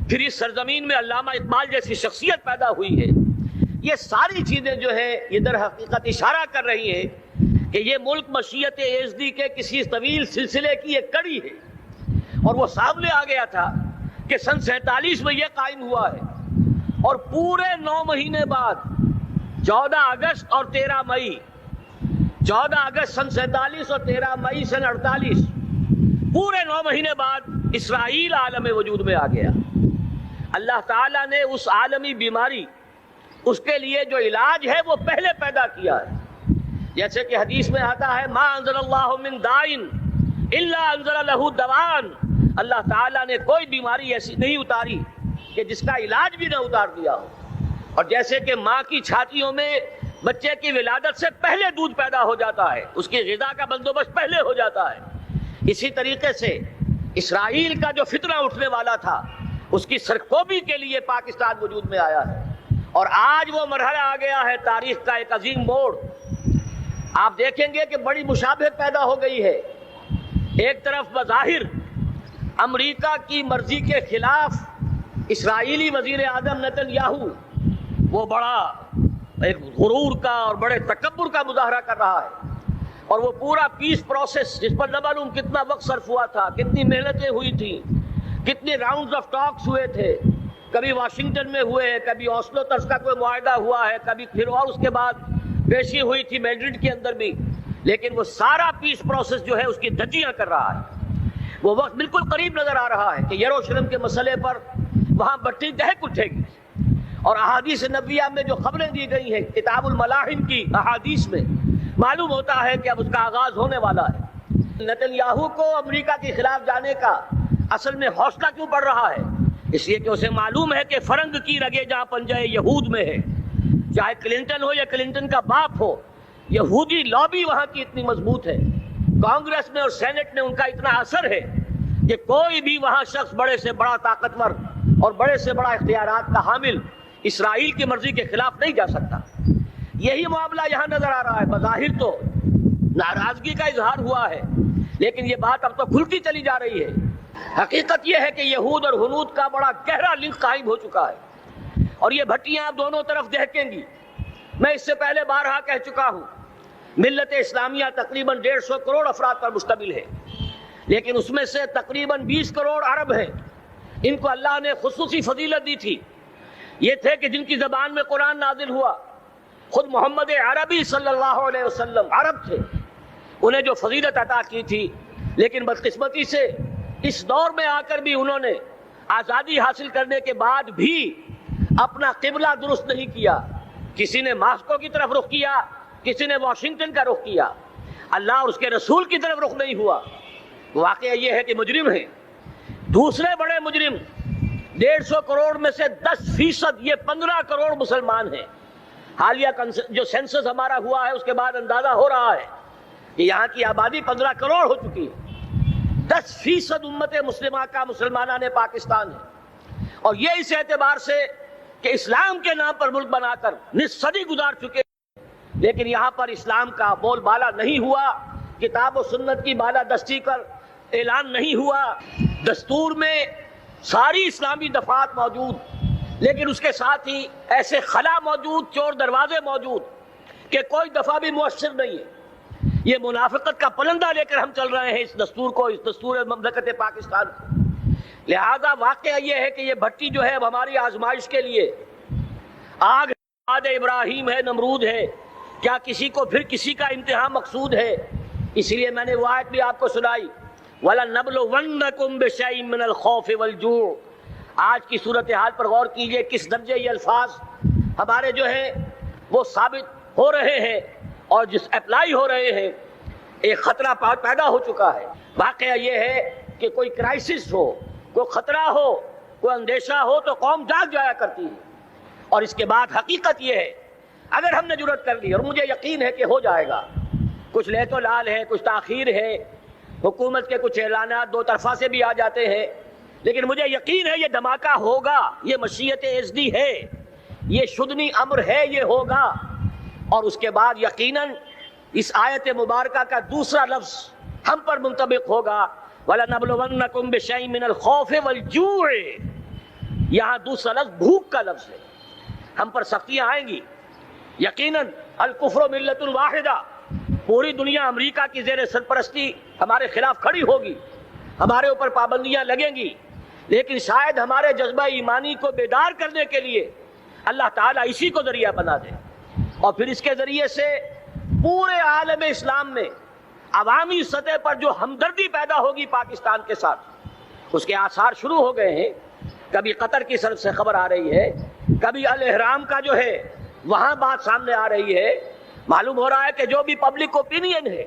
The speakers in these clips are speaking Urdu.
پھر اس سرزمین میں علامہ اقبال جیسی شخصیت پیدا ہوئی ہے. یہ ساری چیزیں جو ہے یہ در حقیقت اشارہ کر رہی ہیں کہ یہ ملک مشیت ایزدی کے کسی طویل سلسلے کی ایک کڑی ہے. اور وہ سامنے آ گیا تھا کہ سن 47 میں یہ قائم ہوا ہے، اور پورے 9 مہینے بعد 14 اگست اور 13 مئی، 14 اگست سن 47 اور 13 مئی سن 48، پورے 9 مہینے بعد اسرائیل عالم وجود میں آ گیا. اللہ تعالیٰ نے اس عالمی بیماری، اس کے لیے جو علاج ہے وہ پہلے پیدا کیا ہے. جیسے کہ حدیث میں آتا ہے ما انزل اللہ من دائن الا انزل له دوان، اللہ تعالیٰ نے کوئی بیماری ایسی نہیں اتاری کہ جس کا علاج بھی نہ اتار دیا ہو. اور جیسے کہ ماں کی چھاتیوں میں بچے کی ولادت سے پہلے دودھ پیدا ہو جاتا ہے، اس کی غذا کا بندوبست پہلے ہو جاتا ہے، اسی طریقے سے اسرائیل کا جو فتنہ اٹھنے والا تھا اس کی سرکوبی کے لیے پاکستان وجود میں آیا ہے. اور آج وہ مرحلہ آ گیا ہے تاریخ کا ایک عظیم موڑ. آپ دیکھیں گے کہ بڑی مشابہت پیدا ہو گئی ہے. ایک طرف بظاہر امریکہ کی مرضی کے خلاف اسرائیلی وزیر اعظم نتن یاہو وہ بڑا ایک غرور کا اور بڑے تکبر کا مظاہرہ کر رہا ہے، اور وہ پورا پیس پروسیس جس پر نہ معلوم کتنا وقت صرف ہوا تھا، کتنی محنتیں ہوئی تھیں، کتنے راؤنڈز آف ٹاکس ہوئے تھے، کبھی واشنگٹن میں ہوئے، کبھی اوسلو طرز کا کوئی معاہدہ ہوا ہے، کبھی پھر اور اس کے بعد پیشی ہوئی تھی میڈرڈ کے اندر بھی، لیکن وہ سارا پیس پروسیس جو ہے اس کی دھجیاں کر رہا ہے. وہ وقت بالکل قریب نظر آ رہا ہے کہ یروشلم کے مسئلے پر وہاں بٹی دہک اٹھے گی. اور احادیث نبویہ میں جو خبریں دی گئی ہیں کتاب الملاحم کی احادیث میں معلوم ہوتا ہے کہ اب اس کا آغاز ہونے والا ہے. نتن یاہو کو امریکہ کے خلاف جانے کا اصل میں حوصلہ کیوں بڑھ رہا ہے؟ اس لیے کہ اسے معلوم ہے کہ فرنگ کی رگیں جہاں پنجہ یہود میں ہے، چاہے کلنٹن ہو یا کلنٹن کا باپ ہو، یہودی لابی وہاں کی اتنی مضبوط ہے، کانگریس میں اور سینٹ میں ان کا اتنا اثر ہے کہ کوئی بھی وہاں شخص بڑے سے بڑا طاقتور اور بڑے سے بڑا اختیارات کا حامل اسرائیل کی مرضی کے خلاف نہیں جا سکتا. یہی معاملہ یہاں نظر آ رہا ہے. بظاہر تو ناراضگی کا اظہار ہوا ہے، لیکن یہ بات اب تو کھلتی چلی جا رہی ہے. حقیقت یہ ہے کہ یہود اور ہنود کا بڑا گہرا لنک قائم ہو چکا ہے، اور یہ بھٹیاں اب دونوں طرف دہکیں گی. میں اس سے پہلے بارہا کہہ چکا ہوں، ملت اسلامیہ تقریباً 150 کروڑ افراد پر مشتمل ہے، لیکن اس میں سے تقریباً 20 کروڑ عرب ہیں. ان کو اللہ نے خصوصی فضیلت دی تھی. یہ تھے کہ جن کی زبان میں قرآن نازل ہوا، خود محمد عربی صلی اللہ علیہ وسلم عرب تھے، انہیں جو فضیلت عطا کی تھی. لیکن بدقسمتی سے اس دور میں آ کر بھی انہوں نے آزادی حاصل کرنے کے بعد بھی اپنا قبلہ درست نہیں کیا. کسی نے ماسکو کی طرف رخ کیا، کسی نے واشنگٹن کا رخ کیا، اللہ اور اس کے رسول کی طرف رخ نہیں ہوا. واقعہ یہ ہے کہ مجرم ہیں. دوسرے بڑے مجرم 150 کروڑ میں سے 10% یہ 15 کروڑ مسلمان ہیں. حالیہ جو سینسس ہمارا ہوا ہے اس کے بعد اندازہ ہو رہا ہے کہ یہاں کی آبادی 15 کروڑ ہو چکی ہے. 10% امت مسلمہ کا مسلمانان پاکستان ہے، اور یہ اس اعتبار سے کہ اسلام کے نام پر ملک بنا کر نصف صدی گزار چکے، لیکن یہاں پر اسلام کا بول بالا نہیں ہوا، کتاب و سنت کی بالادستی کر اعلان نہیں ہوا. دستور میں ساری اسلامی دفعات موجود، لیکن اس کے ساتھ ہی ایسے خلا موجود، چور دروازے موجود کہ کوئی دفعہ بھی مؤثر نہیں ہے. یہ منافقت کا پلندہ لے کر ہم چل رہے ہیں اس دستور کو، اس دستور مملکت پاکستان کو. لہذا واقعہ یہ ہے کہ یہ بھٹی جو ہے اب ہماری آزمائش کے لیے آگ ہے، ابراہیم ہے، نمرود ہے. کیا کسی کو پھر کسی کا امتحان مقصود ہے؟ اس لیے میں نے وہ آیت بھی آپ کو سنائی، وَلَنَبْلُوَنَّكُمْ بِشَيْءٍ مِّنَ الْخَوْفِ وَالْجُوعِ. آج کی صورتحال پر غور کیجئے، کس درجے یہ الفاظ ہمارے جو ہیں وہ ثابت ہو رہے ہیں اور جس اپلائی ہو رہے ہیں. ایک خطرہ پیدا ہو چکا ہے. واقعہ یہ ہے کہ کوئی کرائسس ہو، کوئی خطرہ ہو، کوئی اندیشہ ہو تو قوم جاگ جایا کرتی ہے. اور اس کے بعد حقیقت یہ ہے اگر ہم نے جرأت کر لی، اور مجھے یقین ہے کہ ہو جائے گا، کچھ لیت و لال ہے، کچھ تاخیر ہے، حکومت کے کچھ اعلانات دو طرفہ سے بھی آ جاتے ہیں، لیکن مجھے یقین ہے یہ دھماکہ ہوگا. یہ مشیت ایزدی ہے، یہ شدنی امر ہے، یہ ہوگا. اور اس کے بعد یقیناً اس آیت مبارکہ کا دوسرا لفظ ہم پر منطبق ہوگا، وَلَنَبْلُوَنَّكُمْ بِشَيْءٍ مِّنَ الْخَوْفِ وَالْجُوعِ. یہاں دوسرا لفظ بھوک کا لفظ ہے. ہم پر سختیاں آئیں گی یقیناً. الکفر ملت الواحدہ، پوری دنیا امریکہ کی زیر سرپرستی ہمارے خلاف کھڑی ہوگی، ہمارے اوپر پابندیاں لگیں گی، لیکن شاید ہمارے جذبہ ایمانی کو بیدار کرنے کے لیے اللہ تعالیٰ اسی کو ذریعہ بنا دے، اور پھر اس کے ذریعے سے پورے عالم اسلام میں عوامی سطح پر جو ہمدردی پیدا ہوگی پاکستان کے ساتھ، اس کے آثار شروع ہو گئے ہیں. کبھی قطر کی طرف سے خبر آ رہی ہے، کبھی الاحرام کا جو ہے وہاں بات سامنے آ رہی ہے. معلوم ہو رہا ہے کہ جو بھی پبلک اوپینین ہے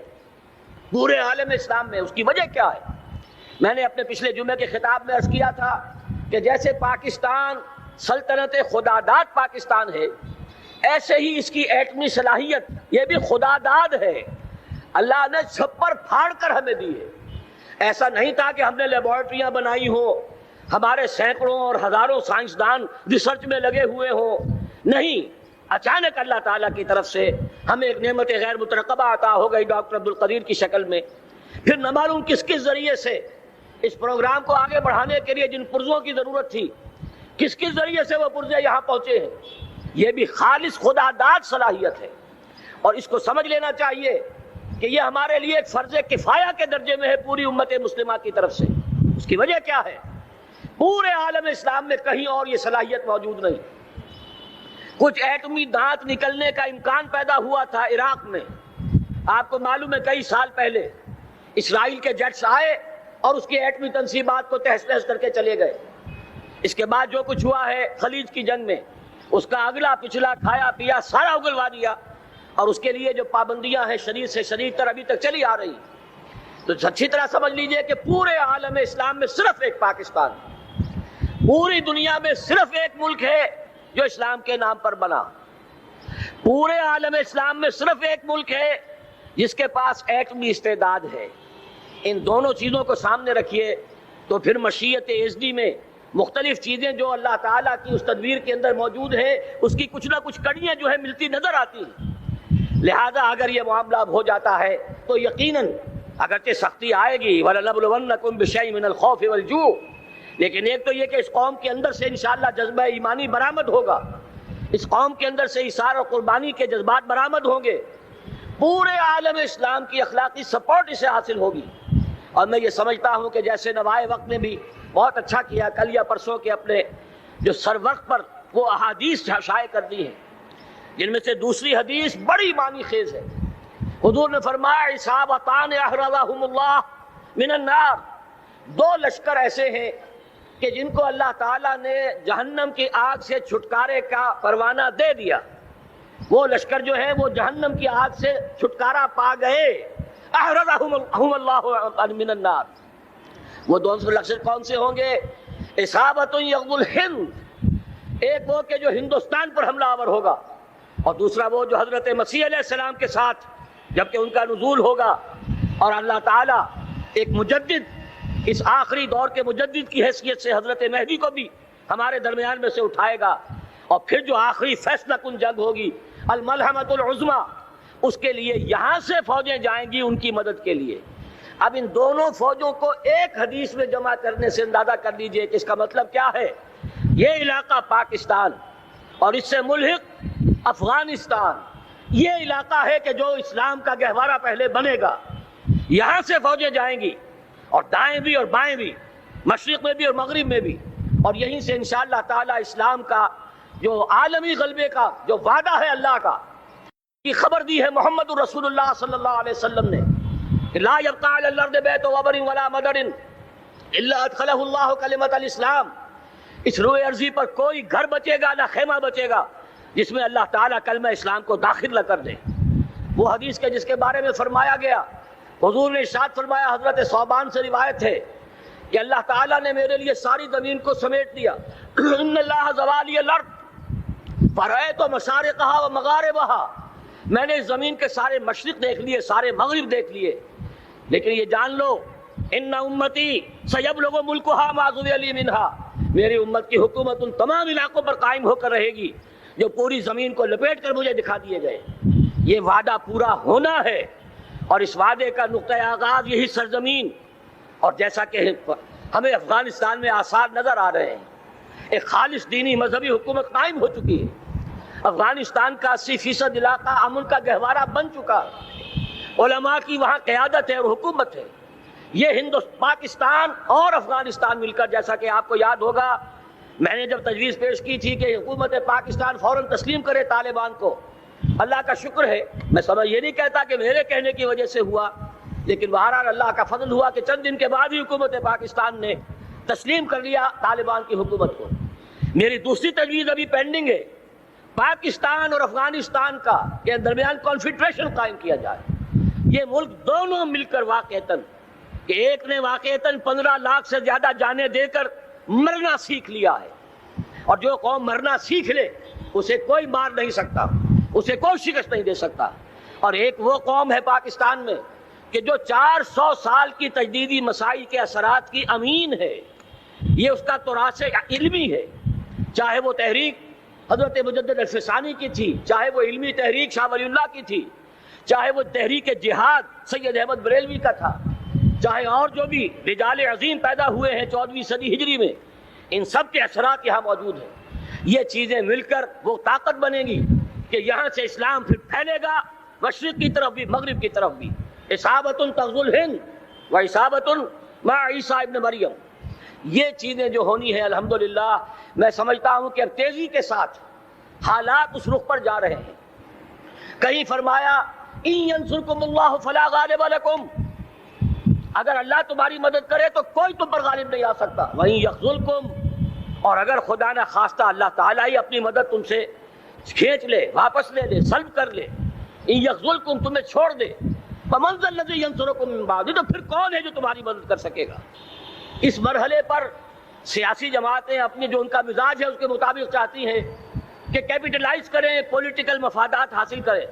پورے عالم اسلام میں، اس کی وجہ کیا ہے؟ میں نے اپنے پچھلے جمعے کے خطاب میں عرض کیا تھا کہ جیسے پاکستان سلطنت خداداد پاکستان ہے، ایسے ہی اس کی ایٹمی صلاحیت یہ بھی خداداد ہے. اللہ نے چھپر پھاڑ کر ہمیں دی ہے. ایسا نہیں تھا کہ ہم نے لیبارٹریاں بنائی ہوں، ہمارے سینکڑوں اور ہزاروں سائنسدان ریسرچ میں لگے ہوئے ہوں. نہیں، اچانک اللہ تعالیٰ کی طرف سے ہمیں ایک نعمت غیر مترقبہ عطا ہو گئی ڈاکٹر عبدالقدیر کی شکل میں. پھر نہ معلوم کس کس ذریعے سے اس پروگرام کو آگے بڑھانے کے لیے جن پرزوں کی ضرورت تھی، کس کس ذریعے سے وہ پرزے یہاں پہنچے ہیں. یہ بھی خالص خداداد صلاحیت ہے، اور اس کو سمجھ لینا چاہیے کہ یہ ہمارے لیے ایک فرض کفایہ کے درجے میں ہے پوری امت مسلمہ کی طرف سے. اس کی وجہ کیا ہے؟ پورے عالم اسلام میں کہیں اور یہ صلاحیت موجود نہیں. کچھ ایٹمی دانت نکلنے کا امکان پیدا ہوا تھا عراق میں. آپ کو معلوم ہے کئی سال پہلے اسرائیل کے جیٹس آئے اور اس کی ایٹمی تنصیبات کو تہس نہس کر کے چلے گئے. اس کے بعد جو کچھ ہوا ہے خلیج کی جنگ میں، اس کا اگلا پچھلا کھایا پیا سارا اگلوا دیا، اور اس کے لیے جو پابندیاں ہیں شدید سے شدید تر ابھی تک چلی آ رہی. تو اچھی طرح سمجھ لیجئے کہ پورے عالم اسلام میں صرف ایک پاکستان، پوری دنیا میں صرف ایک ملک ہے جو اسلام کے نام پر بنا. پورے عالم اسلام میں صرف ایک ملک ہے جس کے پاس ایٹمی استعداد ہے. ان دونوں چیزوں کو سامنے رکھیے تو پھر مشیت ایزدی میں مختلف چیزیں جو اللہ تعالیٰ کی اس تدبیر کے اندر موجود ہیں، اس کی کچھ نہ کچھ کڑیاں جو ہے ملتی نظر آتی ہیں. لہذا اگر یہ معاملہ ہو جاتا ہے تو یقیناً اگرچہ سختی آئے گی، وَلَنَبْلُوَنَّكُمْ بِشَيْءٍ مِّنَ الْخَوْفِ وَالْجُوعِ، لیکن ایک تو یہ کہ اس قوم کے اندر سے انشاءاللہ جذبہ ایمانی برآمد ہوگا، اس قوم کے اندر سے ایثار اور قربانی کے جذبات برآمد ہوں گے، پورے عالم اسلام کی اخلاقی سپورٹ اسے حاصل ہوگی. اور میں یہ سمجھتا ہوں کہ جیسے نوائے وقت نے بھی بہت اچھا کیا، کل یا پرسوں کے اپنے جو سر وقت پر وہ احادیث شائع کر دی ہیں، جن میں سے دوسری حدیث بڑی معنی خیز ہے. حضور نے فرمایا اصابتان احرزہم اللہ من النار، دو لشکر ایسے ہیں کہ جن کو اللہ تعالیٰ نے جہنم کی آگ سے چھٹکارے کا پروانہ دے دیا. وہ لشکر جو ہے وہ جہنم کی آگ سے چھٹکارا پا گئے. احرزہم اللہ من النار. وہ دونوں لشکر کون سے ہوں گے؟ اصابت یغزو الہند، ایک وہ کہ جو ہندوستان پر حملہ آور ہوگا، اور دوسرا وہ جو حضرت مسیح علیہ السلام کے ساتھ جبکہ ان کا نزول ہوگا، اور اللہ تعالیٰ ایک مجدد، اس آخری دور کے مجدد کی حیثیت سے حضرت مہدی کو بھی ہمارے درمیان میں سے اٹھائے گا. اور پھر جو آخری فیصلہ کن جنگ ہوگی الملحمۃ العظمیٰ، اس کے لیے یہاں سے فوجیں جائیں گی ان کی مدد کے لیے. اب ان دونوں فوجوں کو ایک حدیث میں جمع کرنے سے اندازہ کر لیجئے کہ اس کا مطلب کیا ہے. یہ علاقہ پاکستان اور اس سے ملحق افغانستان، یہ علاقہ ہے کہ جو اسلام کا گہوارہ پہلے بنے گا. یہاں سے فوجیں جائیں گی، اور دائیں بھی اور بائیں بھی، مشرق میں بھی اور مغرب میں بھی، اور یہیں سے انشاءاللہ تعالی اسلام کا جو عالمی غلبے کا جو وعدہ ہے اللہ کا، کی خبر دی ہے محمد رسول اللہ صلی اللہ علیہ وسلم نے کہ لا یبقى علی الارض بیت وبر ولا مدر الا ادخلہ اللہ کلمۃ الاسلام. اس روئے ارضی پر کوئی گھر بچے گا نہ خیمہ بچے گا جس میں اللہ تعالیٰ کلمہ اسلام کو داخل نہ کر دے. وہ حدیث کے جس کے بارے میں فرمایا گیا، حضور نے ارشاد فرمایا، حضرت ثوبان سے روایت ہے کہ اللہ تعالیٰ نے میرے لیے ساری زمین کو سمیٹ دیا. ان اللہ زوالی الارض فرأیت مشارقها ومغاربها، میں نے اس زمین کے سارے مشرق دیکھ لیے، سارے مغرب دیکھ لیے، لیکن یہ جان لو ان امتی سیبلغ ملکها ما ذوی لی منها، میری امت کی حکومت ان تمام علاقوں پر قائم ہو کر رہے گی جو پوری زمین کو لپیٹ کر مجھے دکھا دیے گئے. یہ وعدہ پورا ہونا ہے، اور اس وعدے کا نقطۂ آغاز یہی سرزمین، اور جیسا کہ ہمیں افغانستان میں آثار نظر آ رہے ہیں، ایک خالص دینی مذہبی حکومت قائم ہو چکی ہے. افغانستان کا 80% علاقہ امن کا گہوارہ بن چکا ہے. علماء کی وہاں قیادت ہے اور حکومت ہے. یہ پاکستان اور افغانستان مل کر, جیسا کہ آپ کو یاد ہوگا میں نے جب تجویز پیش کی تھی کہ حکومت پاکستان فوراً تسلیم کرے طالبان کو, اللہ کا شکر ہے, میں یہ نہیں کہتا کہ میرے کہنے کی وجہ سے ہوا, لیکن بہرحال اللہ کا فضل ہوا کہ چند دن کے بعد ہی حکومت پاکستان نے تسلیم کر لیا طالبان کی حکومت کو. میری دوسری تجویز ابھی پینڈنگ ہے, پاکستان اور افغانستان کے درمیان کانفیڈریشن قائم کیا جائے. یہ ملک دونوں مل کر واقعتاً, کہ ایک نے واقعتاً 15 لاکھ سے زیادہ جانیں دے کر مرنا سیکھ لیا ہے, اور جو قوم مرنا سیکھ لے اسے کوئی مار نہیں سکتا, اسے کوئی شکست نہیں دے سکتا. اور ایک وہ قوم ہے پاکستان میں کہ جو 400 سال کی تجدیدی مسائل کے اثرات کی امین ہے. یہ اس کا تراث علمی ہے, چاہے وہ تحریک حضرت مجدد الفسانی کی تھی, چاہے وہ علمی تحریک شاہ ولی اللہ کی تھی, چاہے وہ تحریک جہاد سید احمد بریلوی کا تھا, چاہے اور جو بھی رجال عظیم پیدا ہوئے ہیں 14ویں صدی ہجری میں, ان سب کے اثرات یہاں موجود ہیں. یہ چیزیں مل کر وہ طاقت بنے گی کہ یہاں سے اسلام پھر پھیلے گا مشرق کی طرف بھی مغرب کی طرف بھی. اصابت تغزو الہند و اصابت مع عیسیٰ ابن مریم, یہ چیزیں جو ہونی ہیں الحمدللہ میں سمجھتا ہوں کہ اب تیزی کے ساتھ حالات اس رخ پر جا رہے ہیں. کہیں فرمایا ان ینصرکم اللہ فلا غالب لکم, اگر اللہ تمہاری مدد کرے تو کوئی تم پر غالب نہیں آ سکتا. وہیں یخذلکم, اور اگر خدا نہ خواستہ اللہ تعالیٰ ہی اپنی مدد تم سے کھینچ لے, واپس لے لے, سلب کر لے, ان یخذلکم تمہیں چھوڑ دے, فمن ذا الذی ینصرکم من بعد, تو پھر کون ہے جو تمہاری مدد کر سکے گا. اس مرحلے پر سیاسی جماعتیں اپنی جو ان کا مزاج ہے اس کے مطابق چاہتی ہیں کہ کیپٹلائز کریں, پولیٹیکل مفادات حاصل کریں.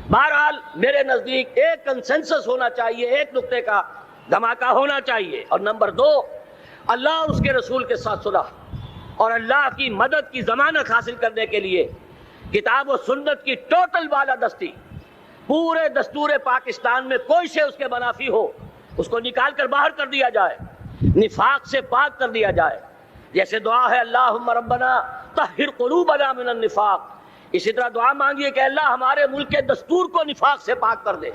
بہرحال میرے نزدیک ایک کنسنسس ہونا چاہیے, ایک نقطے کا دھماکہ ہونا چاہیے. اور نمبر 2, اللہ اور اس کے رسول کے ساتھ صلح اور اللہ کی مدد کی ضمانت حاصل کرنے کے لیے کتاب و سنت کی ٹوٹل بالادستی. پورے دستور پاکستان میں کوئی شے اس کے منافی ہو اس کو نکال کر باہر کر دیا جائے, نفاق سے پاک کر دیا جائے. جیسے دعا ہے اللہم ربنا طہر قلوبنا من النفاق, اسی طرح دعا مانگیے کہ اللہ ہمارے ملک کے دستور کو نفاق سے پاک کر دے.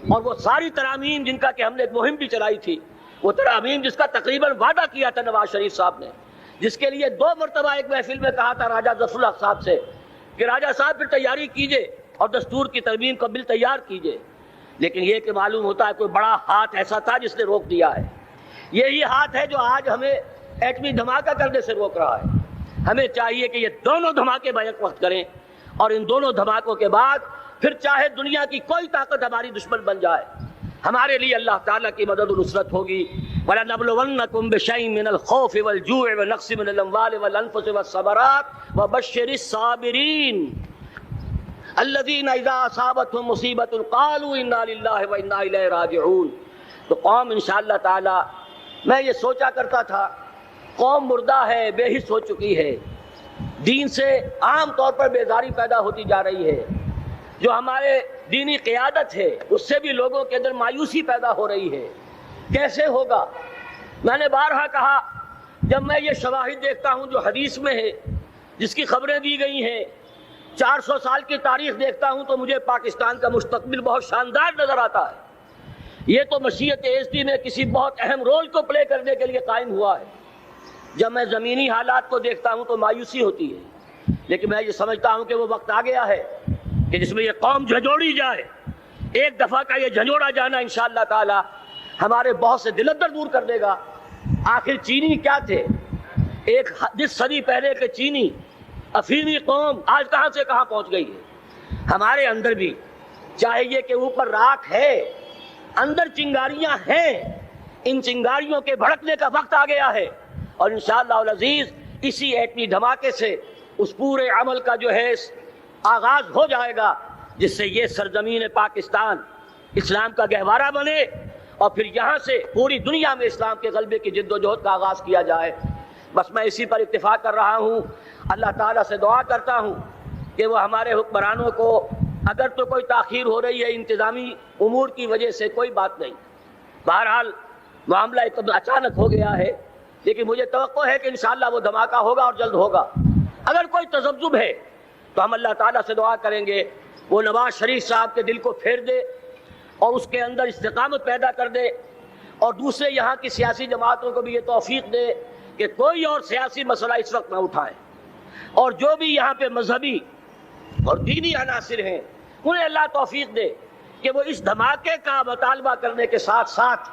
اور وہ ساری ترامیم جن کا کہ ہم نے ایک مہم بھی چلائی تھی, وہ ترامیم جس کا تقریباً وعدہ کیا تھا نواز شریف صاحب نے, جس کے لیے 2 مرتبہ ایک محفل میں کہا تھا راجہ ظفر الحق صاحب سے کہ راجہ صاحب پھر تیاری کیجئے اور دستور کی ترمیم کا بل تیار کیجئے. لیکن یہ کہ معلوم ہوتا ہے کوئی بڑا ہاتھ ایسا تھا جس نے روک دیا ہے. یہی ہاتھ ہے جو آج ہمیں ایٹمی دھماکہ کرنے سے روک رہا ہے. ہمیں چاہیے کہ یہ دونوں دھماکے بیک وقت کریں, اور ان دونوں دھماکوں کے بعد پھر چاہے دنیا کی کوئی طاقت ہماری دشمن بن جائے, ہمارے لیے اللہ تعالیٰ کی مدد و نصرت ہوگی. وَلَنَبْلُوَنَّكُمْ بِشَيْءٍ مِّنَ الْخَوْفِ وَالْجُوعِ وَنَقْصٍ مِّنَ الْأَمْوَالِ وَالْأَنفُسِ وَالثَّمَرَاتِ وَبَشِّرِ الصَّابِرِينَ الَّذِينَ إِذَا أَصَابَتْهُم مُّصِيبَةٌ قَالُوا إِنَّا لِلَّهِ وَإِنَّا إِلَيْهِ راجعون. تو قوم انشاءاللہ تعالی, میں یہ سوچا کرتا تھا قوم مردہ ہے, بے حس ہو چکی ہے, دین سے عام طور پر بیزاری پیدا ہوتی جا رہی ہے. جو ہمارے دینی قیادت ہے اس سے بھی لوگوں کے اندر مایوسی پیدا ہو رہی ہے. کیسے ہوگا؟ میں نے بارہا کہا, جب میں یہ شواہد دیکھتا ہوں جو حدیث میں ہے, جس کی خبریں دی گئی ہیں, 400 سال کی تاریخ دیکھتا ہوں, تو مجھے پاکستان کا مستقبل بہت شاندار نظر آتا ہے. یہ تو مشیت ایزدی میں کسی بہت اہم رول کو پلے کرنے کے لیے قائم ہوا ہے. جب میں زمینی حالات کو دیکھتا ہوں تو مایوسی ہوتی ہے, لیکن میں یہ سمجھتا ہوں کہ وہ وقت آ گیا ہے کہ جس میں یہ قوم جھنجھوڑی جائے. ایک دفعہ کا یہ جھنجھوڑا جانا انشاءاللہ تعالی ہمارے بہت سے دل اندر دور کر دے گا. آخر چینی کیا تھے؟ ایک 10 صدی پہلے کے چینی افریقی قوم آج کہاں سے کہاں پہنچ گئی ہے. ہمارے اندر بھی چاہیے کہ اوپر راکھ ہے, اندر چنگاریاں ہیں, ان چنگاریوں کے بھڑکنے کا وقت آ گیا ہے. اور انشاءاللہ العزیز اسی ایٹمی دھماکے سے اس پورے عمل کا جو ہے آغاز ہو جائے گا, جس سے یہ سرزمین پاکستان اسلام کا گہوارہ بنے, اور پھر یہاں سے پوری دنیا میں اسلام کے غلبے کی جد و جہد کا آغاز کیا جائے. بس میں اسی پر اتفاق کر رہا ہوں. اللہ تعالیٰ سے دعا کرتا ہوں کہ وہ ہمارے حکمرانوں کو, اگر تو کوئی تاخیر ہو رہی ہے انتظامی امور کی وجہ سے, کوئی بات نہیں, بہرحال معاملہ ایک اچانک ہو گیا ہے, لیکن مجھے توقع ہے کہ انشاءاللہ وہ دھماکہ ہوگا اور جلد ہوگا۔ اگر کوئی تذبذب ہے تو ہم اللہ تعالیٰ سے دعا کریں گے وہ نواز شریف صاحب کے دل کو پھیر دے اور اس کے اندر استقامت پیدا کر دے، اور دوسرے یہاں کی سیاسی جماعتوں کو بھی یہ توفیق دے کہ کوئی اور سیاسی مسئلہ اس وقت نہ اٹھائیں، اور جو بھی یہاں پہ مذہبی اور دینی عناصر ہیں انہیں اللہ توفیق دے کہ وہ اس دھماکے کا مطالبہ کرنے کے ساتھ ساتھ،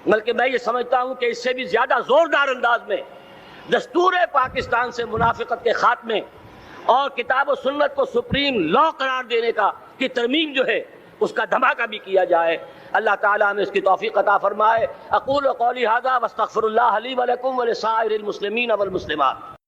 بلکہ میں یہ سمجھتا ہوں کہ اس سے بھی زیادہ زوردار انداز میں دستور پاکستان سے منافقت کے خاتمے اور کتاب و سنت کو سپریم لا قرار دینے کی ترمیم جو ہے اس کا دھماکہ بھی کیا جائے۔ اللہ تعالیٰ ہمیں اس کی توفیق عطا فرمائے۔ اقول قولی ھذا واستغفر اللہ لی ولکم ولسائر المسلمین والمسلمات۔